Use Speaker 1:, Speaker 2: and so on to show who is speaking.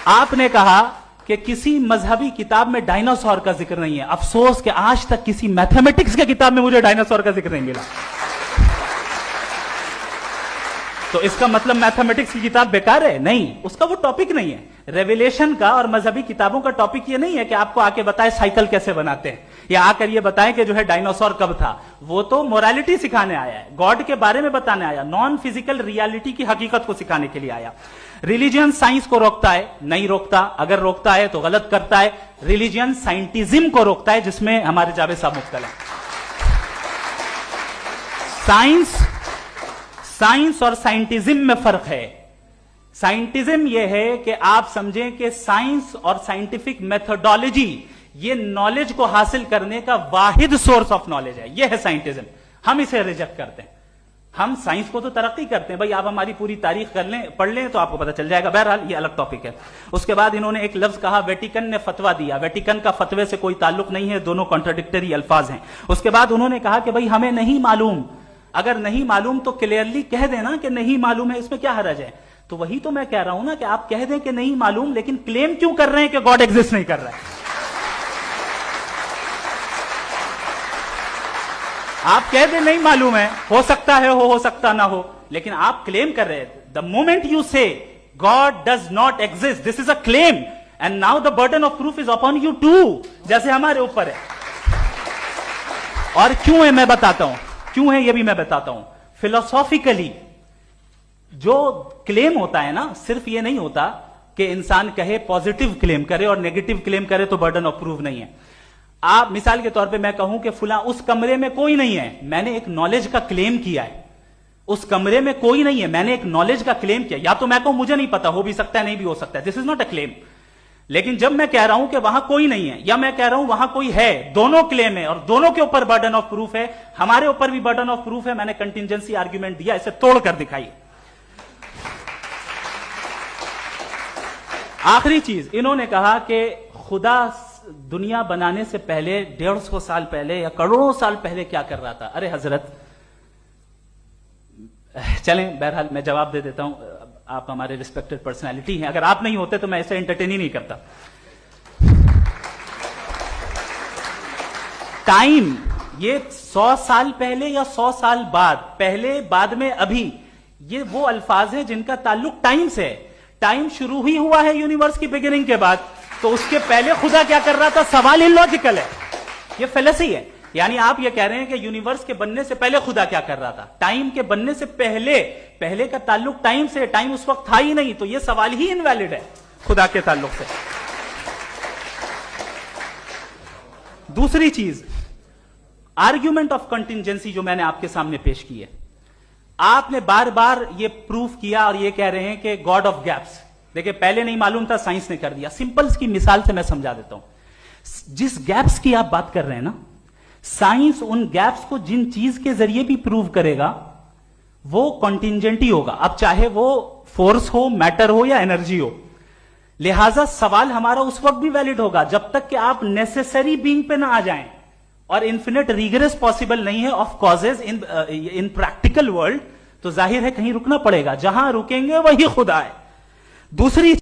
Speaker 1: آپ نے کہا کہ کسی مذہبی کتاب میں ڈائناسور کا ذکر نہیں ہے. افسوس کہ آج تک کسی میتھمیٹکس کی کتاب میں مجھے ڈائناسور کا ذکر نہیں ملا. تو اس کا مطلب میتھمیٹکس کی کتاب بیکار ہے؟ نہیں, اس کا وہ ٹاپک نہیں ہے. ریویلیشن کا اور مذہبی کتابوں کا ٹاپک یہ نہیں ہے کہ آپ کو آ کے بتائے سائیکل کیسے بناتے ہیں, یا آ کر یہ بتائیں کہ جو ہے ڈائناسور کب تھا. وہ تو مورالیٹی سکھانے آیا ہے, گاڈ کے بارے میں بتانے آیا, نان فزیکل ریالٹی کی حقیقت کو سکھانے کے لیے آیا. ریلیجن سائنس کو روکتا ہے؟ نہیں روکتا. اگر روکتا ہے تو غلط کرتا ہے. ریلیجن سائنٹزم کو روکتا ہے, جس میں ہمارے جاوید صاحب مبتلا ہیں. سائنس اور سائنٹزم میں فرق ہے. سائنٹزم یہ ہے کہ آپ سمجھیں کہ سائنس اور سائنٹیفک میتھڈالوجی یہ نالج کو حاصل کرنے کا واحد سورس آف نالج ہے. یہ ہے سائنٹزم. ہم اسے ریجیکٹ کرتے ہیں. ہم سائنس کو تو ترقی کرتے ہیں, بھائی آپ ہماری پوری تاریخ کر لیں, پڑھ لیں تو آپ کو پتہ چل جائے گا. بہرحال یہ الگ ٹاپک ہے. اس کے بعد انہوں نے ایک لفظ کہا, ویٹیکن نے فتویٰ دیا. ویٹیکن کا فتوے سے کوئی تعلق نہیں ہے, دونوں کانٹراڈکٹری الفاظ ہیں. اس کے بعد انہوں نے کہا کہ بھائی ہمیں نہیں معلوم. اگر نہیں معلوم تو کلیئرلی کہہ دینا کہ نہیں معلوم ہے, اس میں کیا حرج ہے؟ تو وہی تو میں کہہ رہا ہوں نا کہ آپ کہہ دیں کہ نہیں معلوم, لیکن کلیم کیوں کر رہے ہیں کہ گاڈ ایگزسٹ نہیں کر رہا ہے؟ آپ کہہ دیں نہیں معلوم ہے, ہو سکتا ہے ہو سکتا نہ ہو, لیکن آپ کلیم کر رہے ہیں. The moment you say God does not exist, this is a claim, and now the burden of proof is upon you to, جیسے ہمارے اوپر ہے. اور کیوں ہے میں بتاتا ہوں, کیوں ہے یہ بھی میں بتاتا ہوں. فلسافیکلی جو کلیم ہوتا ہے نا, صرف یہ نہیں ہوتا کہ انسان کہے پازیٹو کلیم کرے اور نیگیٹو کلیم کرے تو برڈن آف پروف نہیں ہے. آپ مثال کے طور پہ میں کہوں کہ فلاں اس کمرے میں کوئی نہیں ہے, میں نے ایک نالج کا کلیم کیا ہے. اس کمرے میں کوئی نہیں ہے, میں نے ایک نالج کا کلیم کیا. یا تو میں کہوں مجھے نہیں پتا, ہو بھی سکتا ہے نہیں بھی ہو سکتا ہے, دس از ناٹ اے کلیم. لیکن جب میں کہہ رہا ہوں کہ وہاں کوئی نہیں ہے, یا میں کہہ رہا ہوں وہاں کوئی ہے, دونوں کلیم ہے اور دونوں کے اوپر برڈن آف پروف ہے. ہمارے اوپر بھی برڈن آف پروف ہے. میں نے کنٹینجنسی آرگیومنٹ دیا, اسے توڑ کر دکھائیے. آخری چیز, انہوں نے کہا کہ خدا دنیا بنانے سے پہلے 150 سال پہلے یا کروڑوں سال پہلے کیا کر رہا تھا. ارے حضرت, چلیں بہرحال میں جواب دے دیتا ہوں. آپ ہمارے ریسپیکٹڈ پرسنالٹی ہیں, اگر آپ نہیں ہوتے تو میں اسے انٹرٹین ہی نہیں کرتا. ٹائم یہ 100 سال پہلے یا 100 سال بعد, پہلے بعد میں ابھی, یہ وہ الفاظ ہیں جن کا تعلق ٹائم سے ہے. ٹائم شروع ہی ہوا ہے یونیورس کی بگننگ کے بعد, تو اس کے پہلے خدا کیا کر رہا تھا؟ سوال اللاجیکل ہے, یہ فیلسی ہے. یعنی آپ یہ کہہ رہے ہیں کہ یونیورس کے بننے سے پہلے خدا کیا کر رہا تھا؟ ٹائم کے بننے سے پہلے کا تعلق ٹائم سے, ٹائم اس وقت تھا ہی نہیں, تو یہ سوال ہی انویلڈ ہے خدا کے تعلق سے. دوسری چیز, آرگیومنٹ آف کنٹینجنسی جو میں نے آپ کے سامنے پیش کی ہے, آپ نے بار بار یہ پروف کیا اور یہ کہہ رہے ہیں کہ گاڈ آف گیپس. دیکھیں پہلے نہیں معلوم تھا, سائنس نے کر دیا. سمپل کی مثال سے میں سمجھا دیتا ہوں. جس گیپس کی آپ بات کر رہے ہیں نا, سائنس ان گیپس کو جن چیز کے ذریعے بھی پروو کرے گا وہ کنٹینجنٹی ہوگا, اب چاہے وہ فورس ہو, میٹر ہو یا انرجی ہو. لہذا سوال ہمارا اس وقت بھی ویلڈ ہوگا جب تک کہ آپ نیسیسری بینگ پہ نہ آ جائیں, اور انفینٹ ریگریس پاسبل نہیں ہے of causes in practical world, تو ظاہر ہے کہیں رکنا پڑے گا. جہاں رکیں گے وہی خدا ہے. دوسری